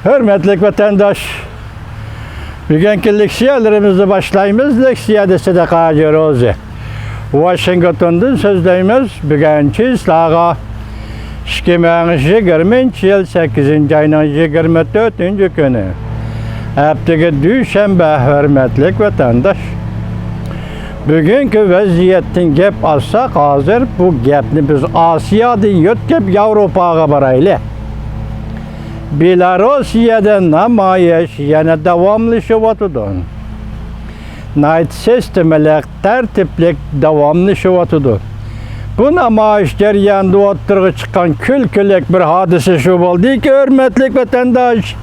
Hürmetlik vatandaş, bugünkü leksiyalarımızı başlayımız. Leksiyada Sadaka Rozi. Washington'dan sözleyimiz. Bugünkü islağa 2020 yıl 8. ayının 24. günü. Haftaga düşenbe hürmetlik vatandaş. Bugünkü vaziyetten gep alsak hazır bu gepni biz Asya'dan yötkep Avrupa'ya baraylı. Belarus'da namayış yana devamlaşıvatıdır. Night sistemlik, tertiplik devamlaşıvatıdır. Bu namayış jarayonida o'ttirg'i chiqqan kulkilik bir hodisa shu bo'ldiki, hurmatli vatandosh,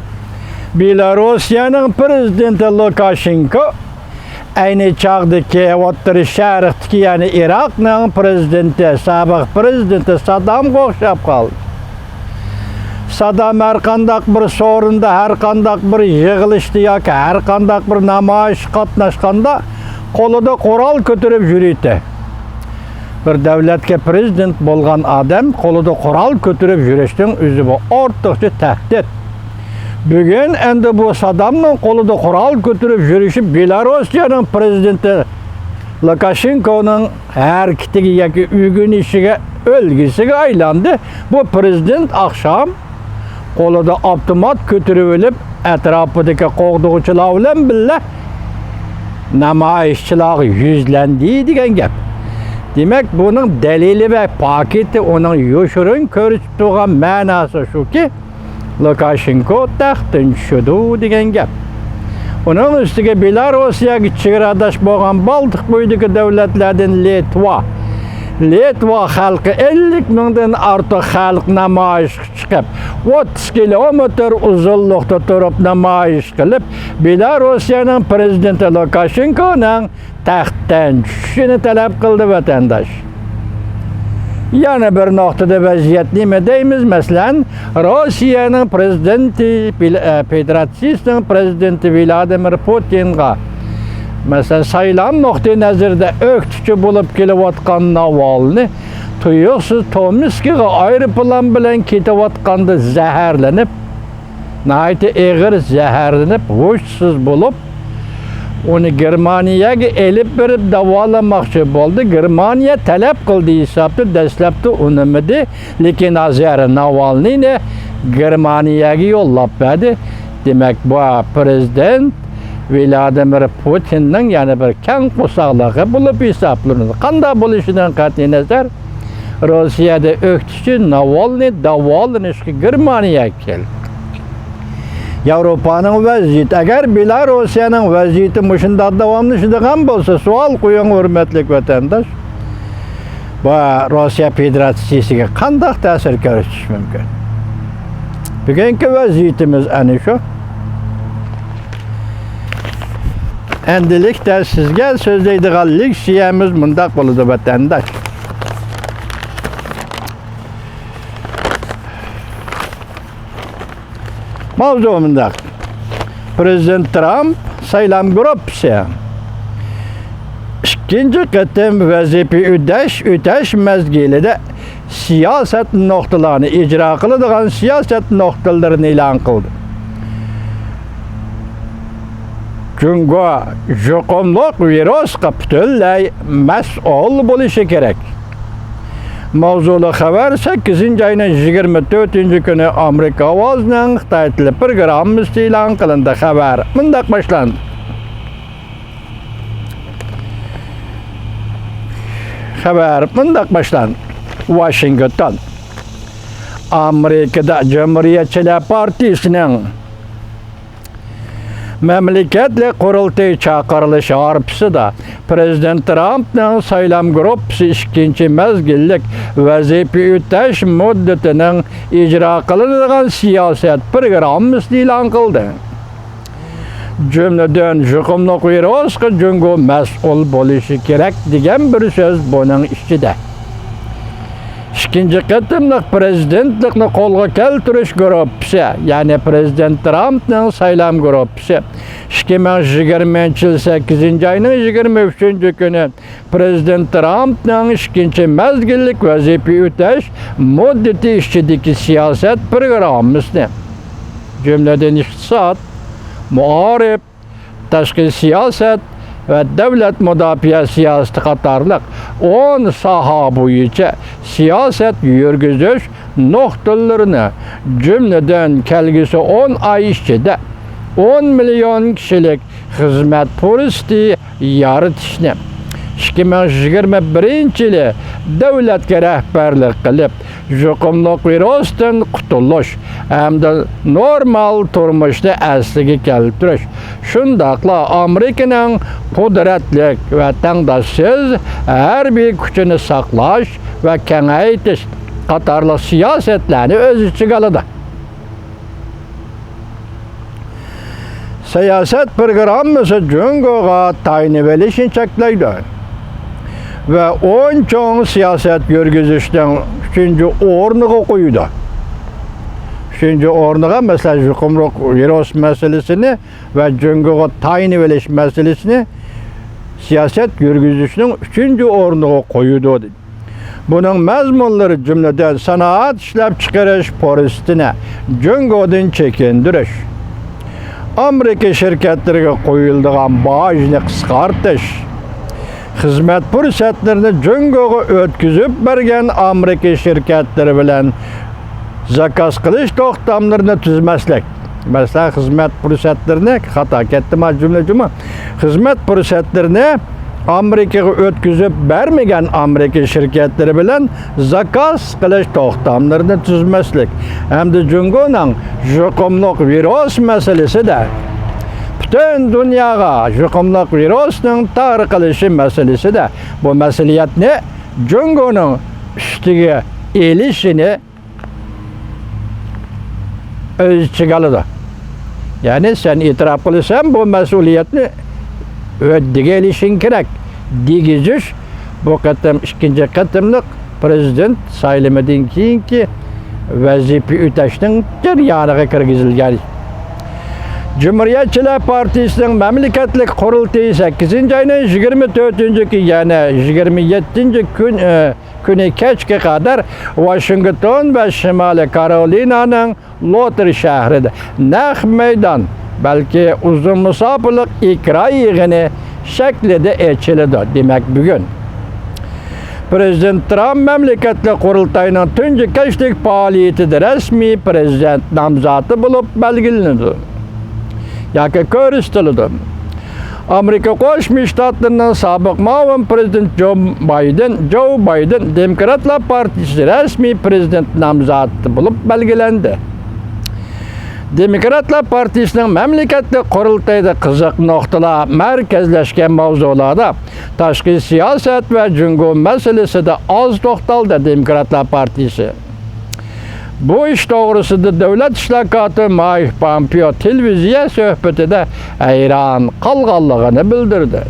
Belarusning prezidenti Lukashenko ayni chog'dagi o'ttirish sharqdagi, ya'ni Iroqning prezidenti, sobiq prezidenti Saddamga o'xshab qoldi. Saddam her qandaq bir sorunda, her qandaq bir yig'ilishda yoki har qandaq bir namoyish qatnashganda qo'lida qurol ko'tarib yuradi. Bir davlatga prezident bo'lgan odam qo'lida qurol ko'tarib yurishning o'zi bu ortiqcha tahdid. Bugun endi bu Saddamning qo'lida qurol ko'tarib yurishi Belarusning prezidenti Lukashenkoning harakatiga yoki uyg'unishiga, o'lgisiga aylandi. Bu prezident akşam qo'lida avtomat ko'tarib olib, atrofidagi qo'g'dug'uchilar bilan birga namoyishchilar yuzlandi degan gap. Demek bunun delili ve paketi onun yoşurun ko'rsatib turgan ma'nosi shuki, Lukashenko taxtdan tushdi degan gap. Uning ustiga Belarusga chegaradosh bo'lgan Baltik bo'yidagi davlatlardan Litva xalqi 50 mingdan ortiq xalq namoyish chiqib, 30 kilometr uzunlikda turib namoyish qilib, Belarusning prezidenti Lukashenkoning taxtdan tushishini talab qildi vatandosh. Yana bir noktada vaziyat nima deymiz? Masalan, Rossiyaning prezidenti, Federatsiyaning prezidenti Vladimir Putinga mesela saylan nuqtai nazarda o'qituvchi bo'lib kelayotgan Navalniy tuyuqsiz Tomskiga aeroplan bilan ketayotganda zaharlanib, nəhayət ağır zaharlanib, hushsiz bo'lib, onu Germaniyaga elib berib davolamoqchi bo'ldi. Germaniya talab qildi hisobda, dastlabda unamadi, lekin azar Navalniyni Germaniyaga yo'llab berdi. Demak, bu prezident Vladimir Putinning yana bir keng qo'saqligi bo'lib hisoblanadi. Qanday bo'lishidan qat'iy nazar, Rossiyada o'qituvchi Navalniy davolanishga Germaniyaga keldi. Yevropaning vaziyati, agar Belarusning vaziyati shunday davomlashadigan bo'lsa, savol qo'ying hurmatli vatandosh. Bu Rossiya Federatsiyasiga qanday ta'sir ko'rsatishi mumkin? Bugungi vaziyatimiz ana shu. Endilikdə sizga so'zlaydigan leksiyamiz mundaq bo'ladi vatandosh. Mavzu mundaq. Prezident Trump saylam gruppasi ikinci qatim vazifa o'tash mezgilida siyosat nuqtalarini ijro qiladigan siyosat nuqtalarini e'lon qildi. Çünkü yuqumliq virusga butunlay mas'ul bo'lishi kerak. Mavzuli xabar 8 ayning 24 kuni Amerika ovozining Xitoy tili programmasi e'lon qilindi. Xabar mundaq boshlandi. Washington. Amerikada Cumhuriyetçiler Partisining memleketli qurultay chaqirilishi arifasida Prezident Trumpning saylam gruppasi ikkinchi mezgillik vazifa o'tash muddatining ijro qilinadigan siyosat programmasini e'lon qildi. Jumladan yuqumliq virusga jungo mas'ul bo'lishi kerak degan bir so'z buning ichida. İkinci qatimliq prezidentlikni qo'lga keltirish gruppasi, ya'ni Prezident Trumpning saylam gruppasi 2020 yil 8 ayning 23 kuni Prezident Trumpning ikkinchi mezgillik vazifa o'tash muddati ichidagi siyosat programmasini Cümleden iqtisad, muarif, tashqi siyaset ve devlet müdafiə siyaseti qatarlıq 10 saha boyunca siyaset yürgüzüş noktalarını cümleden kelgisi 10 ay içinde 10 milyon kişilik hizmet polisti yaratışını 2021 devletke rehberlik qilib, yuqumluq virusdan qutulish hamda normal turmushni asliga keltirish, shundaqla Amerikaning qudratli va tengdoshsiz harbiy kuchini saqlash va kengaytirish qatorli siyosatlarni o'z ichiga oladi. Siyaset programması Cungo'ga tayin verilişini çekildi. Ve 10 çoğun siyaset yürgüzüşten 3. ornuğa koydu. 3. ornuğa mesela yuqumluq virus meselesini ve Cungo'ga tayin veriliş meselesini siyaset yürgüzüşünün 3. ornuğa koydu. Bunun mezmunları cümleden sanaat işlep çıkarış poristine Cungo'dan çekindiriş. Amerika şirketlerine koyulduğun bağışını kıskartış, hizmet fırsatlarını Cungo'ga ötküzüp bergen Amerika şirketleri bilen zakaz kılış toxtamlarını tüzmeslik. Mesela hizmet fırsatlarını, hata kettim cümlecuma, hizmet fırsatlarını Amerika'ya ötküzüp vermegen Amerika şirketleri bilen zakaz kılış toxtamlarını tüzmeslik. Hem de Cungo'nun yuqumluq virus meselesi de bütün dünyaya yuqumluq virusunun tarqalishi meselesi de bu meseliyet ne? Cungo'nun üstüge elişini öz içine aldı. Yani sen itiraf kılırsan bu mesuliyetini öddige elişin gerek. Digiziş bu katım ikinci katımlık prezident sayılmadan keyinki vazife üteşinin jaryanıga kirgizilgan. Cumhuriyetçiler Partisi'nin memleketlik kurultayı 8. ayının 24. yani 27. günü keçke kadar Washington ve Şimali Carolina'nın Luther şehrinde naq meydan belki uzun musafirlik ikra yığını şeklinde eçildi demek bugün. Prezident Trump memleketli kurultayının tünci keçlik faaliyeti de resmi prezident namzatı bulup belgilendi. Yaki körüstülüdü. Amerika Koşmuş Ştatlarının sabık muavin prezident Joe Biden Demokratlar Partisi resmi prezident namzatı bulup belgilendi. Demokratlar Partisi'nin memleketli kurultayda kızık noktalar merkezleşken mavzularda tashqi siyaset ve Cungo meselesi de az toxtaldı Demokratlar Partisi. Bu iş doğrusunda devlet işlakatı Mike Pompeo televiziya söhbetinde hayran qalğanlığını bildirdi.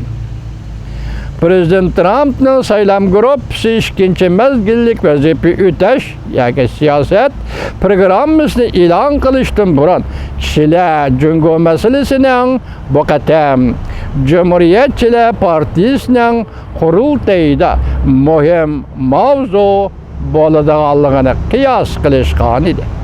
Prezident Trump'ın saylam gruppası ikinci mezgillik vazife üteş, yani siyaset programmasını ilan kılıştın buran kişiler Cungo meselesinin bu qatam Cumhuriyetçiler Partisi'nin kurultayda mühim mavzu bo'ladiganligini qiyos qilishgan edi.